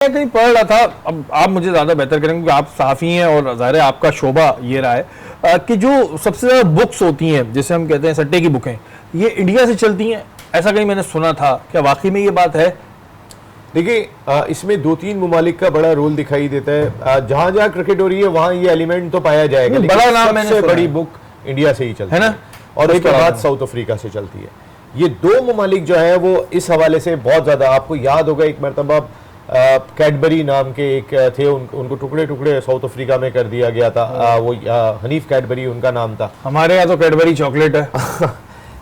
मैं कहीं पढ़ रहा था, अब आप मुझे ज़्यादा बेहतर करेंगे क्योंकि आप सहाफ़ी हैं और ज़ाहिर है आपका शोबा ये रहा है कि जो सबसे ज़्यादा बुक्स होती हैं जिसे हम कहते हैं सट्टे की बुकें, ये इंडिया से चलती हैं। ऐसा कहीं मैंने सुना था, क्या वाकई में ये बात है? देखिए, इसमें दो तीन ममालिक का बड़ा रोल दिखाई देता है। जहां जहां क्रिकेट हो रही है वहां ये एलिमेंट तो पाया जाएगा, लेकिन बड़ा नाम मैंने सबसे सुना बड़ी है। बुक इंडिया से ही चलती है ना? और उसके बड़ा बाद नाम। साउथ अफ्रीका से चलती है। ये दो ममालिक जो है वो इस हवाले से बहुत ज्यादा, आपको याद होगा एक मरतबा कैडबरी नाम के एक थे, उनको टुकड़े टुकड़े साउथ अफ्रीका में कर दिया गया था। वो हनीफ कैडबरी उनका नाम था। हमारे यहाँ तो कैडबरी चॉकलेट है।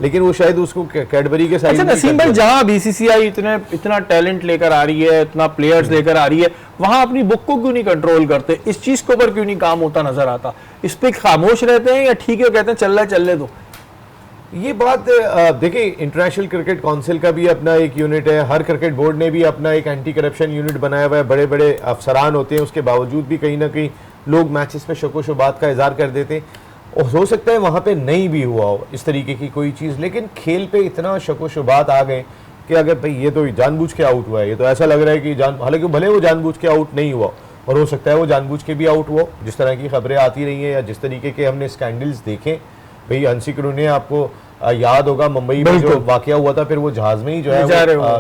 लेकिन वो शायद उसको कैडबरी के साइज अच्छा नसीम भाई, जहाँ बीसीसीआई इतना टैलेंट लेकर आ रही है, इतना प्लेयर्स लेकर आ रही है, वहां अपनी बुक को क्यों नहीं कंट्रोल करते? इस चीज के ऊपर क्यों नहीं काम होता नजर आता? इस पे खामोश रहते हैं या ठीक है कहते हैं चल रहा है चलने दो? ये बात देखिए, इंटरनेशनल क्रिकेट काउंसिल का भी अपना एक यूनिट है, हर क्रिकेट बोर्ड ने भी अपना एक एंटी करप्शन यूनिट बनाया हुआ है। बड़े बड़े अफसरान होते हैं, उसके बावजूद भी कहीं ना कहीं लोग मैचेस में शक व शुबात का इजहार कर देते हैं। और हो सकता है वहाँ पे नहीं भी हुआ हो इस तरीके की कोई चीज़, लेकिन खेल पे इतना शक व शुबात आ गए कि अगर भाई ये तो जानबूझ के आउट हुआ है, ये तो ऐसा लग रहा है कि हालांकि भले वो जानबूझ के आउट नहीं हुआ और हो सकता है वो जानबूझ के भी आउट हुआ, जिस तरह की खबरें आती रही हैं या जिस तरीके के हमने स्कैंडल्स देखे। भाई हंसी क्रूने, आपको याद होगा मुंबई में जो वाकया हुआ था, फिर वो जहाज में ही जो है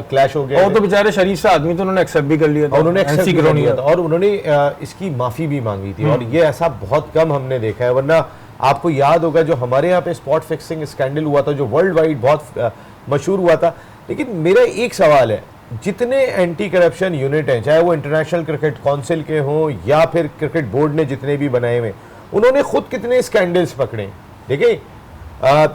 क्लैश हो गया। और तो बेचारे शरीफ से आदमी तो उन्होंने एक्सेप्ट भी कर लिया था, उन्होंने एक्सेप्ट कर लिया था और उन्होंने इसकी माफी भी मांगी थी। और ये ऐसा बहुत कम हमने देखा है, वरना आपको याद होगा जो हमारे यहाँ पे स्पॉट फिक्सिंग स्कैंडल हुआ था, जो वर्ल्ड वाइड बहुत मशहूर हुआ था। लेकिन मेरा एक सवाल है, जितने एंटी करप्शन यूनिट हैं, चाहे वो इंटरनेशनल क्रिकेट काउंसिल के हों या फिर क्रिकेट बोर्ड ने जितने भी बनाए हुए, उन्होंने खुद कितने स्कैंडल्स पकड़े? देखिए,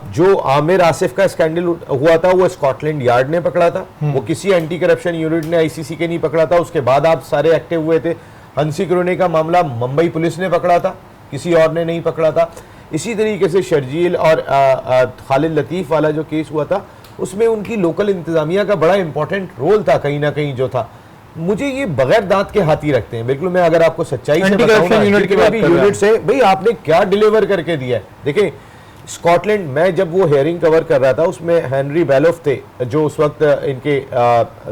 जो आमिर आसिफ का स्कैंडल हुआ था वो स्कॉटलैंड यार्ड ने पकड़ा था, वो किसी एंटी करप्शन यूनिट ने आईसीसी के नहीं पकड़ा था। उसके बाद आप सारे एक्टिव हुए थे। हंसी क्रूने का मामला मुंबई पुलिस ने पकड़ा था, किसी और ने नहीं पकड़ा था। इसी तरीके से शर्जील और खालिद लतीफ़ वाला जो केस हुआ था, उसमें उनकी लोकल इंतजामिया का बड़ा इंपॉर्टेंट रोल था कहीं ना कहीं जो था। मुझे ये बगैर दांत के हाथी रखते हैं बिल्कुल। मैं अगर आपको सच्चाई से बताऊं, यूनिट से भाई आपने क्या डिलीवर करके दिया है। देखिए, स्कॉटलैंड में जब वो हेयरिंग कवर कर रहा था, उसमें हेनरी बैलोफ थे जो उस वक्त इनके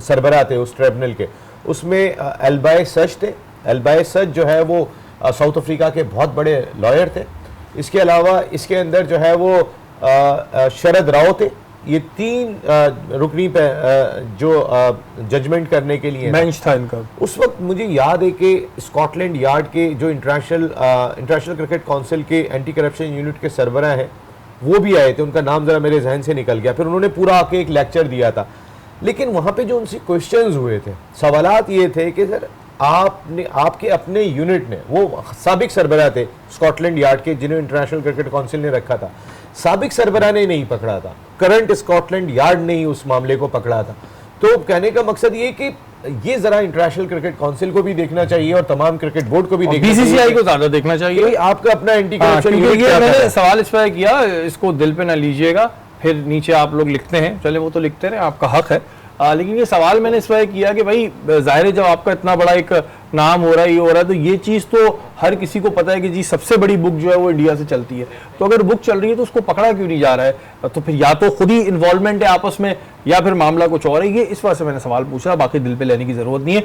सरबराह थे उस ट्रिब्यूनल के। उसमें एल्बाय सच थे। एल्बाय सच जो है वो साउथ अफ्रीका के बहुत बड़े लॉयर थे। इसके अलावा इसके अंदर जो है वो शरद राव थे। ये तीन रुकनी पे जो जजमेंट करने के लिए बेंच था इनका। उस वक्त मुझे याद है कि स्कॉटलैंड यार्ड के जो इंटरनेशनल क्रिकेट काउंसिल के एंटी करप्शन यूनिट के सरबराह हैं, वो भी आए थे। उनका नाम ज़रा मेरे जहन से निकल गया। फिर उन्होंने पूरा आके एक लेक्चर दिया था। लेकिन वहाँ पे जो उनसे क्वेश्चंस हुए थे, सवालात ये थे कि सर आपने, आपके अपने यूनिट ने, वो साबिक सरबराह थे स्कॉटलैंड यार्ड के जिन्हें इंटरनेशनल क्रिकेट काउंसिल ने रखा था, साबिक सरबराह ने नहीं पकड़ा था, करंट स्कॉटलैंड यार्ड ने ही उस मामले को पकड़ा था। तो कहने का मकसद ये कि ये जरा इंटरनेशनल क्रिकेट काउंसिल को भी देखना चाहिए और तमाम क्रिकेट बोर्ड को भी देखना चाहिए, बीसीसीआई को ज्यादा देखना चाहिए। आपका अपना एंटी करप्शन मैंने सवाल इस पर किया, इसको दिल पे ना लीजिएगा, फिर नीचे आप लोग लिखते हैं, चले वो तो लिखते रहे, आपका हक है। लेकिन ये सवाल मैंने इस वजह किया कि भाई जाहिर है जब आपका इतना बड़ा एक नाम हो रहा है, ये हो रहा है, तो ये चीज़ तो हर किसी को पता है कि जी सबसे बड़ी बुक जो है वो इंडिया से चलती है। तो अगर बुक चल रही है तो उसको पकड़ा क्यों नहीं जा रहा है? तो फिर या तो खुद ही इन्वॉल्वमेंट है आपस में या फिर मामला कुछ और है। ये इस वजह से मैंने सवाल पूछा, बाकी दिल पे लेने की जरूरत नहीं है।